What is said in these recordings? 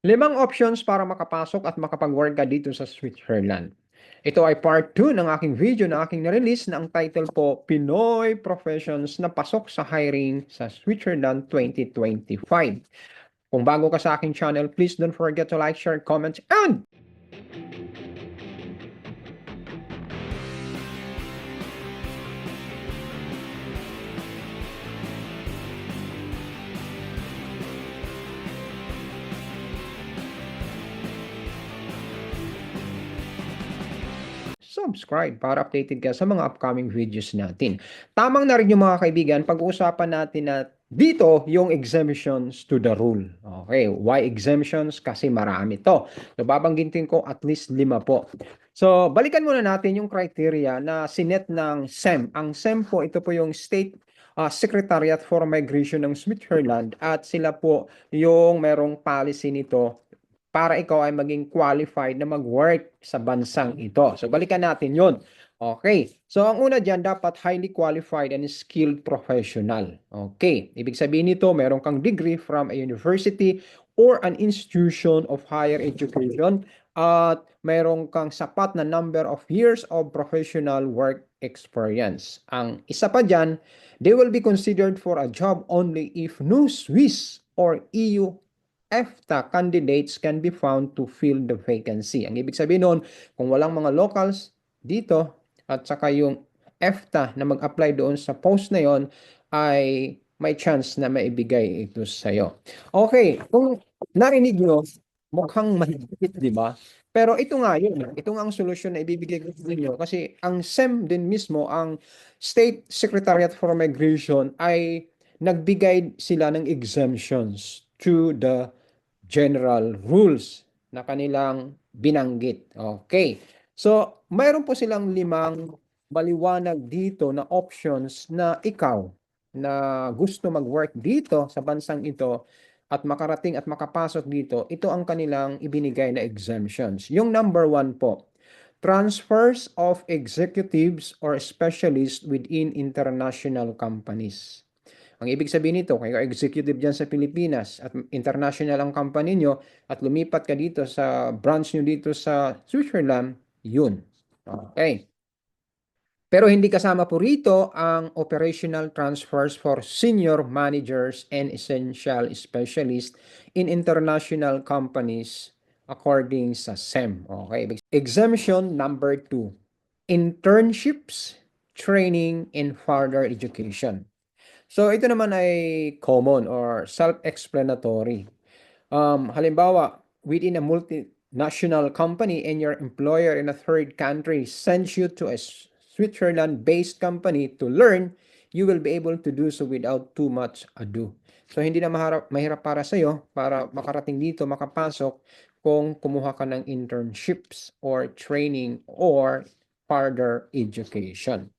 Limang options para makapasok at makapag-work ka dito sa Switzerland. Ito ay part 2 ng aking video na aking na-release na ang title po, Pinoy Professions na Pasok sa Hiring sa Switzerland 2025. Kung bago ka sa aking channel, please don't forget to like, share, comment, and subscribe para updated ka sa mga upcoming videos natin. Tamang na rin yung mga kaibigan, pag-uusapan natin na dito yung exemptions to the rule. Okay, why exemptions? Kasi marami to. So, babanggitin ko at least 5 po. So, balikan muna natin yung criteria na sinet ng SEM. Ang SEM po, ito po yung State Secretariat for Migration ng Switzerland at sila po yung merong policy nito para ikaw ay maging qualified na mag-work sa bansang ito. So, balikan natin yon. Okay. So, ang una dyan, dapat highly qualified and skilled professional. Okay. Ibig sabihin nito, meron kang degree from a university or an institution of higher education at meron kang sapat na number of years of professional work experience. Ang isa pa dyan, they will be considered for a job only if no Swiss or EU EFTA candidates can be found to fill the vacancy. Ang ibig sabihin nun, kung walang mga locals dito at saka yung EFTA na mag-apply doon sa post na yon ay may chance na maibigay ito sa'yo. Okay, kung narinig nyo, mukhang mahigpit, di ba? Pero ito nga yun, ito nga ang solusyon na ibibigay ko sa inyo kasi ang SEM din mismo, ang State Secretariat for Migration ay nagbigay sila ng exemptions to the general rules na kanilang binanggit. Okay. So, mayroon po silang 5 maliwanag dito na options na ikaw na gusto mag-work dito sa bansang ito at makarating at makapasok dito, ito ang kanilang ibinigay na exemptions. Yung number 1 po, transfers of executives or specialists within international companies. Ang ibig sabihin nito, kung executive dyan sa Pilipinas at international ang company nyo at lumipat ka dito sa branch nyo dito sa Switzerland, yun. Okay. Pero hindi kasama po rito ang operational transfers for senior managers and essential specialists in international companies according sa SEM. Okay. Exemption number 2, internships, training, and further education. So, ito naman ay common or self-explanatory. Halimbawa, within a multinational company and your employer in a third country sends you to a Switzerland-based company to learn, you will be able to do so without too much ado. So, hindi na mahirap para sa'yo para makarating dito, makapasok kung kumuha ka ng internships or training or further education.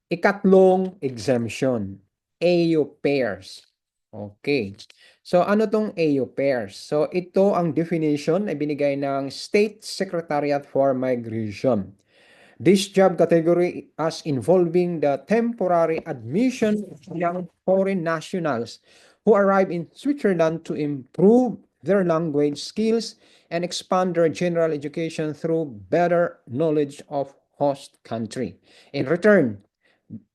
Ikatlong exemption, AU pairs. Okay. So, ano tong AU pairs? So, ito ang definition na binigay ng State Secretariat for Migration. This job category as involving the temporary admission of young foreign nationals who arrive in Switzerland to improve their language skills and expand their general education through better knowledge of host country. In return,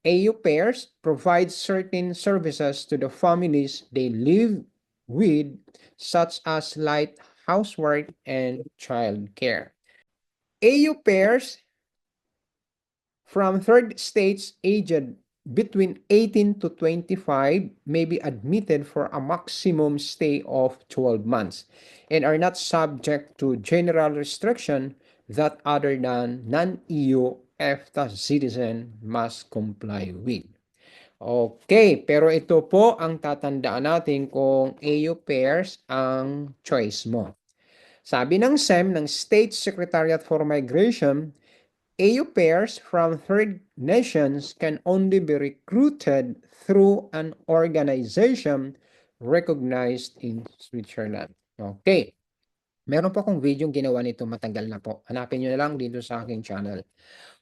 AU pairs provide certain services to the families they live with, such as light housework and child care. AU pairs from third states aged between 18 to 25 may be admitted for a maximum stay of 12 months and are not subject to general restriction that other than non-EU EFTA citizen must comply with. Okay, pero ito po ang tatandaan natin kung AU pairs ang choice mo. Sabi ng SEM, ng State Secretariat for Migration, AU pairs from third nations can only be recruited through an organization recognized in Switzerland. Okay. Meron po akong video ginawa nito, matagal na po. Hanapin nyo na lang dito sa aking channel.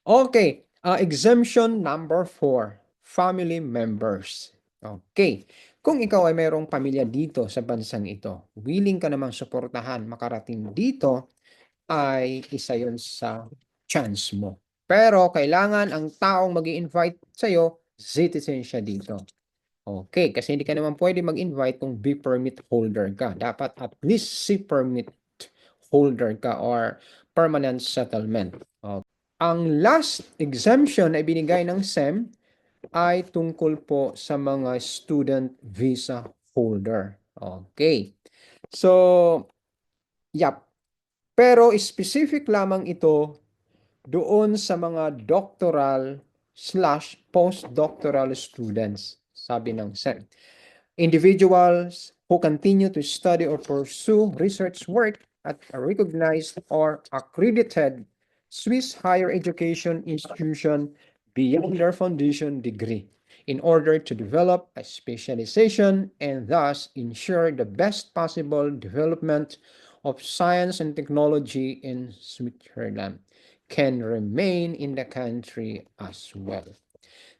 Okay. Exemption number 4, family members. Okay. Kung ikaw ay mayroong pamilya dito sa bansang ito, willing ka namang suportahan makarating dito, ay isa yun sa chance mo. Pero kailangan ang taong mag-i-invite sa'yo, citizen siya dito. Okay, kasi hindi ka naman pwede mag-invite kung B permit holder ka. Dapat at least C permit holder ka or permanent settlement. Okay. Ang last exemption na ibinigay ng SEM ay tungkol po sa mga student visa holder. Okay. So, yep. Pero specific lamang ito doon sa mga doctoral/postdoctoral students, sabi ng SEM. Individuals who continue to study or pursue research work at a recognized or accredited Swiss higher education institution beyond their foundation degree in order to develop a specialization and thus ensure the best possible development of science and technology in Switzerland can remain in the country as well.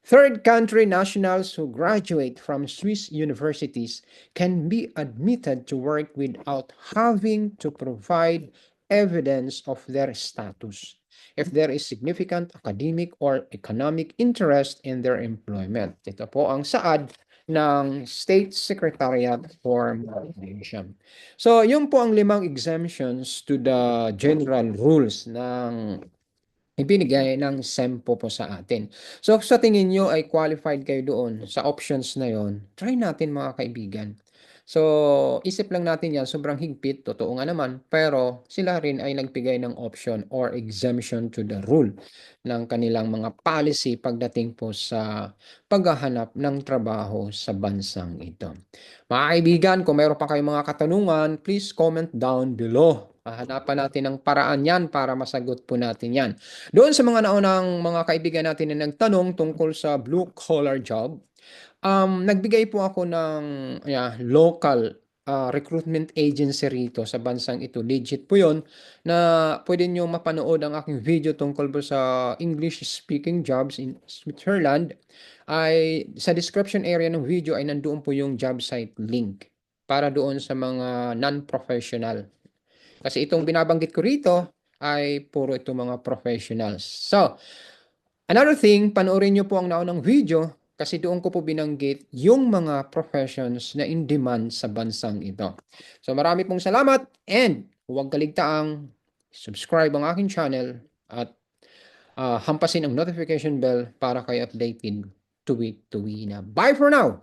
Third country nationals who graduate from Swiss universities can be admitted to work without having to provide evidence of their status if there is significant academic or economic interest in their employment. Ito po ang saad ng State Secretariat for Migration. So, yun po ang 5 exemptions to the general rules ng ibinigay ng SEMPO po sa atin. So sa tingin nyo ay qualified kayo doon sa options na yon, try natin mga kaibigan. So isip lang natin yan, sobrang higpit, totoo nga naman, pero sila rin ay nagbigay ng option or exemption to the rule ng kanilang mga policy pagdating po sa paghahanap ng trabaho sa bansang ito. Mga kaibigan, kung meron pa kayong mga katanungan, please comment down below. Hahanapan natin ng paraan yan para masagot po natin yan. Doon sa mga naunang mga kaibigan natin na nagtanong tungkol sa blue collar job, nagbigay po ako ng local recruitment agency rito sa bansang ito. Legit po yun na pwede nyo mapanood ang aking video tungkol po sa English speaking jobs in Switzerland. Ay sa description area ng video ay nandoon po yung job site link para doon sa mga non-professional. Kasi itong binabanggit ko rito ay puro itong mga professionals. So, another thing, panoorin nyo po ang naunang video kasi doon ko po binanggit yung mga professions na in demand sa bansang ito. So, marami pong salamat and huwag kaligtaang subscribe ang aking channel at hampasin ang notification bell para kayo updated tuwi-tuwi na. Bye for now!